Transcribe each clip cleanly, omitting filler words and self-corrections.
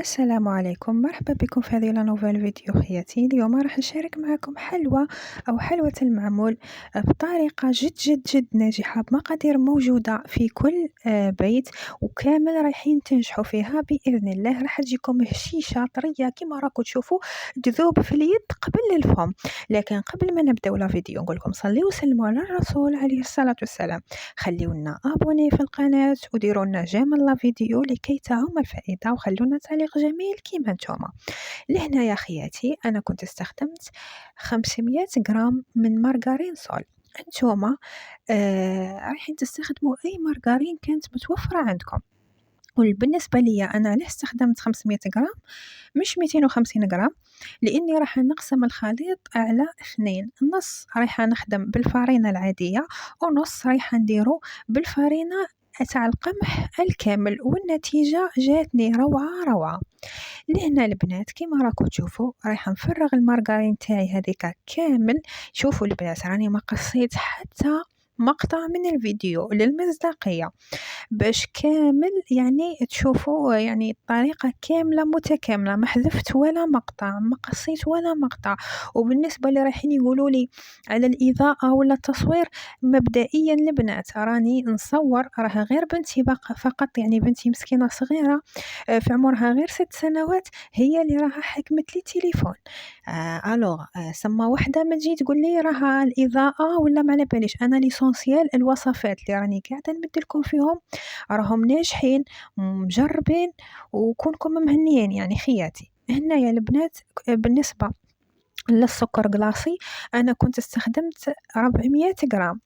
السلام عليكم، مرحبا بكم في هذه نوفيل فيديو خياتي. اليوم راح نشارك معكم حلوى أو حلوى المعمول بطريقة جد ناجحة بمقادير موجودة في كل بيت، وكامل رايحين تنجحوا فيها بإذن الله. راح تجيكم هشيشة طرية كما راكم تشوفوا، تذوب في اليد قبل الفم. لكن قبل ما نبداو لا فيديو نقول لكم صليوا وسلموا على الرسول عليه الصلاة والسلام، خليونا ابوني في القناة وديروا لنا جيم لا فيديو لكي تعم الفائدة، وخلونا تعليق جميل كيما نتوما. لهنا يا خياتي انا كنت استخدمت 500 غرام من مارغرين سول. انتوما رايحين تستخدموا اي مارغرين كانت متوفرة عندكم. وبالنسبة لي أنا علاش استخدمت 500 غرام مش 250 غرام، لأني راح نقسم الخليط على اثنين، نص رايحة نخدم بالفارينة العادية ونص رايحة نديرو بالفارينة تاع القمح الكامل، والنتيجة جاتني روعة. لهنا البنات كيما راكم تشوفوا رايحة نفرغ المارغرين تاعي هذيك كامل. شوفوا البنات راني ما قصيت حتى مقطع من الفيديو للمصداقية، باش كامل يعني تشوفوا يعني الطريقة كاملة متكاملة، ما حذفت ولا مقطع، ما قصيت ولا مقطع. وبالنسبة اللي رايحين يقولوا لي على الإضاءة ولا التصوير، مبدئيا البنات راني نصور، راها غير بنتي فقط، يعني بنتي مسكينة صغيرة في عمرها غير 6 سنوات، هي اللي راها حكمت لي تليفون. الوغ سما وحده ما تجي تقول لي راها الاضاءه ولا ما على باليش، انا ليسونسيال الوصفات اللي راني قاعده نبدل لكم فيهم راهم ناجحين مجربين، وكونكم مهنيين يعني خياتي. هنا يا البنات بالنسبه للسكر قلاصي انا كنت استخدمت 400 غرام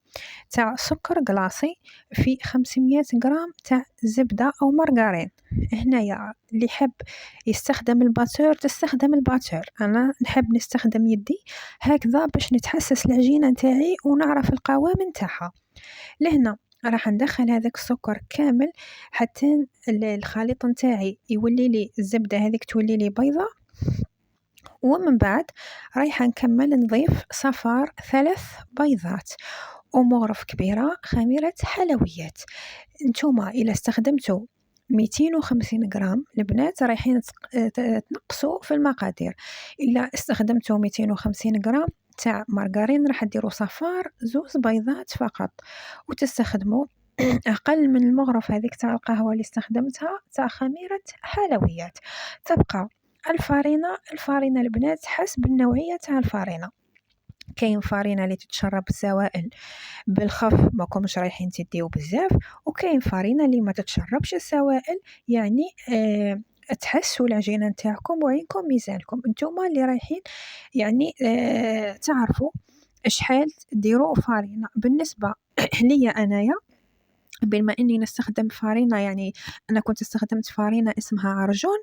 تاع سكر قلاصي في 500 غرام تاع زبدة أو مارغرين. هنايا اللي يحب يستخدم الباتور تستخدم الباتور، أنا نحب نستخدم يدي هكذا باش نتحسس العجينة نتاعي ونعرف القوام نتاعها. لهنا راح ندخل هذاك السكر كامل حتى الخليط نتاعي يولي لي الزبدة هذيك تولي لي بيضة. ومن بعد رايحة نكمل نضيف صفار 3 بيضات ومغرف كبيرة خميرة حلويات. نتوما إلا استخدمتوا 250 غرام البنات رايحين تنقصوا في المقادير. إلا استخدمتوا 250 غرام تاع مارغرين راح ديروا صفار 2 بيضات فقط، وتستخدموا أقل من المغرف هذيك تاع القهوة اللي استخدمتها تاع خميرة حلويات. تبقى الفارينة البنات حسب النوعية تاع الفارينة، كاين فارينة اللي تتشرب السوائل بالخف ماكمش رايحين تديو بزاف، وكاين فارينة اللي ما تتشربش السوائل، يعني تحسوا العجينة نتاعكم وعينكم ميزانكم، انتوما اللي رايحين يعني تعرفوا شحال ديروا فارينة. بالنسبة ليا انايا بما اني نستخدم فارينة، يعني انا كنت استخدمت فارينة اسمها عرجون،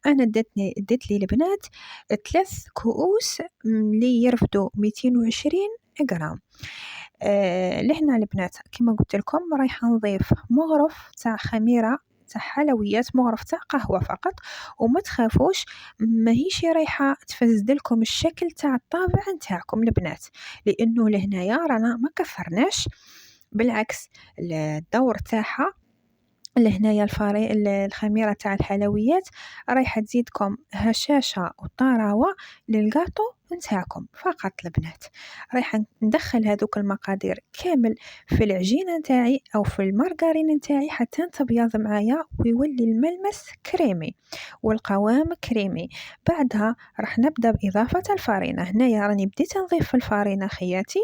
انا دت لي البنات 3 كؤوس اللي يرفدوا 220 غرام. لهنا البنات كما قلت لكم رايحه نضيف مغرف تاع خميره تاع حلويات، مغرف تاع قهوه فقط، وما تخافوش ماهيش رايحه تفسد لكم الشكل تاع الطابع نتاعكم البنات، لانه لهنايا رانا ما كثرناش، بالعكس الدور تاعها لهنايا الخميرة تاع الحلويات رايحة تزيدكم هشاشة وطراوة للقاطو نتاعكم فقط البنات. رايحة ندخل هذوك المقادير كامل في العجينة نتاعي أو في المارغرين نتاعي حتى تبيض معايا ويولي الملمس كريمي والقوام كريمي. بعدها راح نبدأ بإضافة الفارينة. هنايا راني بديت نضيف الفارينة خياتي،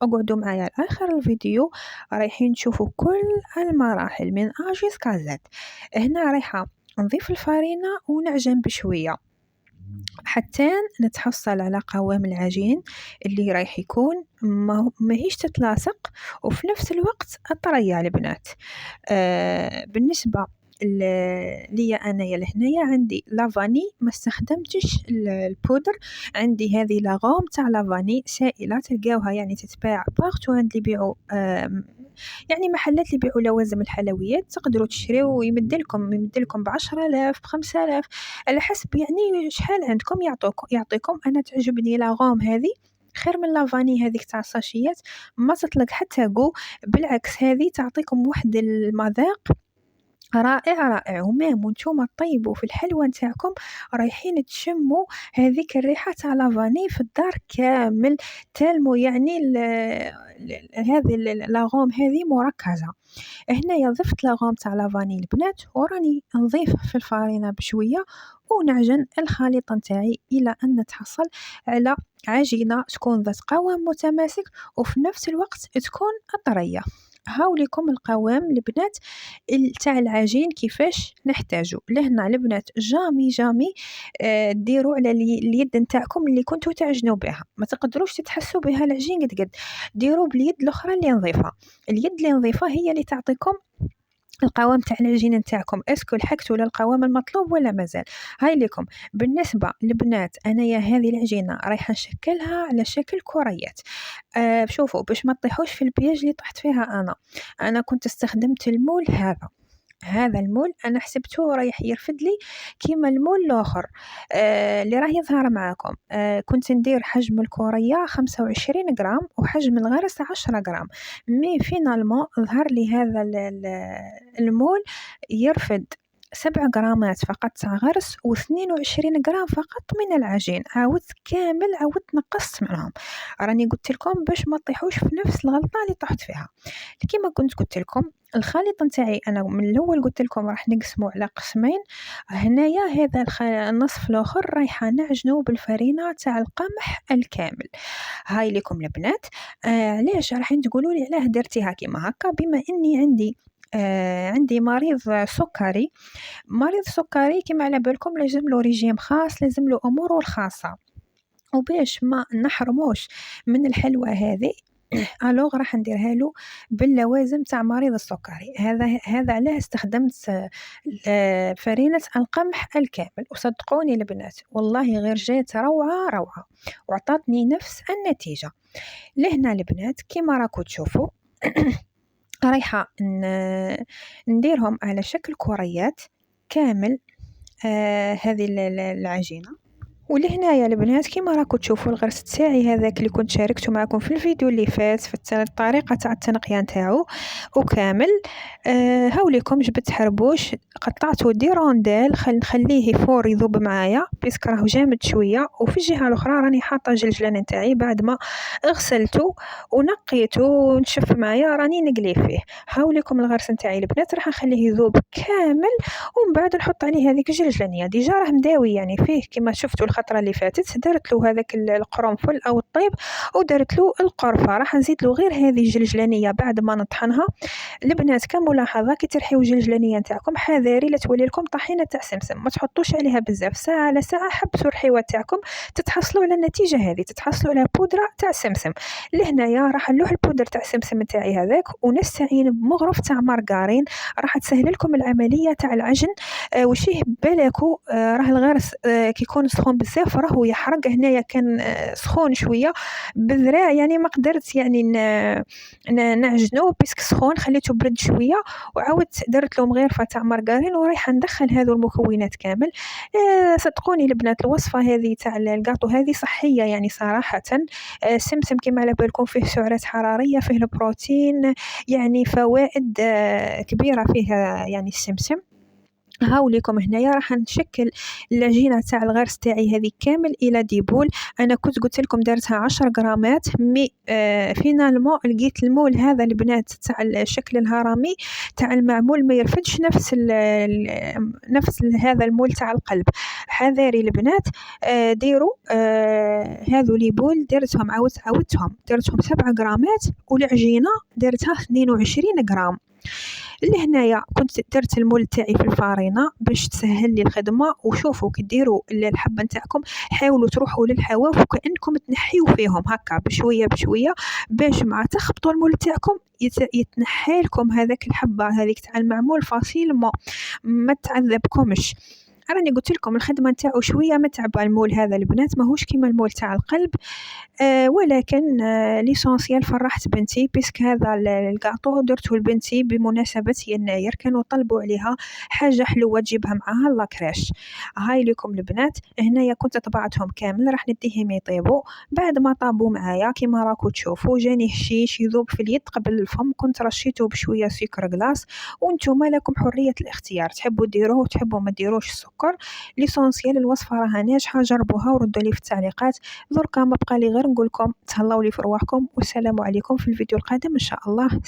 اقعدوا معايا لآخر الفيديو رايحين تشوفوا كل المراحل من A jusqu'à Z. هنا رايحة نضيف الفارينة ونعجن بشوية حتى نتحصل على قوام العجين اللي رايح يكون ماهيش تتلاصق وفي نفس الوقت طرية البنات. بالنسبة ليا انايا لهنايا عندي لافاني، ما استخدمتش البودر، عندي هذه لاغوم تاع لافاني سائله تلقاوها يعني تتباع بارتو عند اللي يبيعوا يعني محلات اللي يبيعوا لوازم الحلويات، تقدروا تشريو ويمدلكم ب10,000 ب5,000 على حسب يعني شحال عندكم يعطيكم. انا تعجبني لاغوم هذه خير من لافاني هذيك تاع الساشيات، ما تطلق حتى جو، بالعكس هذه تعطيكم واحد المذاق رائع رائع. ومام وانتوما طيبوا في الحلوى نتاعكم رايحين تشموا هذيك الريحة تاع لافاني في الدار كامل، تالمو يعني هذه لاغوم هذه مركزة. هنايا ضفت لاغوم تاع لافاني البنات، وراني نضيف في الفارينة بشوية ونعجن الخليط نتاعي الى ان نتحصل على عجينة تكون ذات قوام متماسك وفي نفس الوقت تكون طرية. هاوليكم القوام البنات تاع العجين كيفاش نحتاجو. لهنا البنات جامي ديروا على اليد نتاعكم اللي كنتو تعجنوا بها، ما تقدروش تتحسوا بها العجين قد ديروا باليد الاخرى اللي نظيفه. اليد اللي نظيفه هي اللي تعطيكم القوام تاع العجينه نتاعكم. اسكو لحقتوا للقوام المطلوب ولا مازال؟ هاي لكم. بالنسبه للبنات انايا هذه العجينه رايحه نشكلها على شكل كريات. شوفوا باش ما تطيحوش في البياج اللي طحت فيها انا كنت استخدمت المول هذا المول انا حسبته رايح يرفد لي كيما المول الاخر اللي راه يظهر معاكم. كنت ندير حجم الكوريه 25 غرام وحجم الغرس 10 غرام، مي فينالمون ظهر لي هذا المول يرفد 7 غرامات فقط تاع غرس و22 غرام فقط من العجين. عاودت نقصت منهم. راني قلت لكم باش ما تطيحوش في نفس الغلطه اللي طحت فيها. كما كنت قلت لكم الخليط نتاعي انا من الاول قلت لكم راح نقسمه على قسمين. هنايا هذا النصف الاخر رايحه نعجنه بالفرينه تاع القمح الكامل. هاي لكم البنات. علاش راح تقولوا لي علاه درتيها كيما هكا؟ بما اني عندي مريض سكري كما على بالكم لازم له ريجيم خاص، لازم له اموره الخاصه، وباش ما نحرموش من الحلوى هذه الوغ راح نديرها له باللوازم تاع مريض السكري. هذا علاه استخدمت فرينة القمح الكامل، وصدقوني البنات والله غير جات روعة وعطاتني نفس النتيجة. لهنا البنات كما راكم تشوفوا رايحة نديرهم على شكل كريات كامل هذه العجينة. ولهنايا البنات كيما راكم تشوفوا الغرس تاعي هذاك اللي كنت شاركته معكم في الفيديو اللي فات في الطريقه تاع التنقيه نتاعو وكامل. هاوليكم جبت حربوش قطعته دي رونديل، نخليه فور يذوب معايا بيسك راهو جامد شويه. وفي الجهه الاخرى راني حاطه جلجلان نتاعي بعد ما غسلته ونقيته ونشف معايا راني نقلي فيه. هاوليكم الغرس نتاعي البنات راح نخليه يذوب كامل ومن بعد نحط عليه هذيك الجلجلانيه ديجا راه مداوي يعني فيه كما شفتوا الخطره اللي فاتت. درت له هذاك القرنفل او الطيب ودرت له القرفه. راح نزيد له غير هذه الجلجلانيه بعد ما نطحنها. البنات كملاحظه كي ترحيو الجلجلانيه نتاعكم حذاري لا تولي لكم طحينه تاع سمسم، ما تحطوش عليها بزاف، ساعه على ساعه حبسوا الحيوه تاعكم تتحصلوا على النتيجه هذه، تتحصلوا على بودره تاع سمسم. لهنايا راح نلوح البودر تاع سمسم تاعي هذاك ونستعين بمغرف تاع مارغرين راح تسهل لكم العمليه تاع العجن. وشيه بالكو راه الغرس كي يكون سخون بزاف راهو يحرق. هنايا كان سخون شويه بالذراع يعني ما قدرت يعني نعجنو بيسك سخون، خليته برد شويه وعاودت درت له مغرفه تاع مارغرين ورايحه ندخل هذو المكونات كامل. صدقوني البنات الوصفه هذه تاع الكاطو هذه صحيه يعني صراحه. سمسم كما على بالكم فيه سعرات حراريه، فيه البروتين، يعني فوائد كبيره فيه يعني السمسم. هاوليكم هنايا راح نشكل العجينه تاع الغرس تاعي هذه كامل الى ديبول. انا كنت قلت لكم دارتها 10 غرامات مي فينالمون لقيت المول هذا البنات تاع الشكل الهرمي تاع المعمول ما يرفدش نفس هذا المول تاع القلب. حذاري البنات ديروا هذو لي بول درتهم عاودتهم درتهم 7 غرامات والعجينه درتها 22 غرام. لهنايا كنت درت المول تاعي في الفارينه باش تسهل لي الخدمه. وشوفوا كي ديروا الحبه نتاعكم حاولوا تروحوا للحواف وكانكم تنحيوا فيهم هكا بشويه بشويه باش مع تخبطوا المول تاعكم يتنحى لكم هذاك الحبه هذيك تاع المعمول فاسيل ما تعذبكمش. راني قلت لكم الخدمة نتاعو شوية متعبة، المول هذا البنات ماهوش كيما المول تاع القلب. ولكن ليسونسيال فرحت بنتي، بيسك هذا الكاطو درته لبنتي بمناسبة يناير، كانوا طلبوا عليها حاجة حلوة تجيبها معاها لاكراش. هاي لكم البنات، هنايا كنت طبعتهم كامل، راح نديهم يطيبوا. بعد ما طابوا معايا كيما راكو تشوفوا جاني هشيش يذوب في اليد قبل الفم، كنت رشيته بشوية سكر غلاس. وانتم لكم حرية الاختيار، تحبوا ديروه وتحبوا ما ديروش السكر. ليسونسيال الوصفة راها ناجحة، جربوها وردوا لي في التعليقات. دركا ما بقى لي غير نقول لكم تهلاو لي في رواحكم، والسلام عليكم في الفيديو القادم ان شاء الله.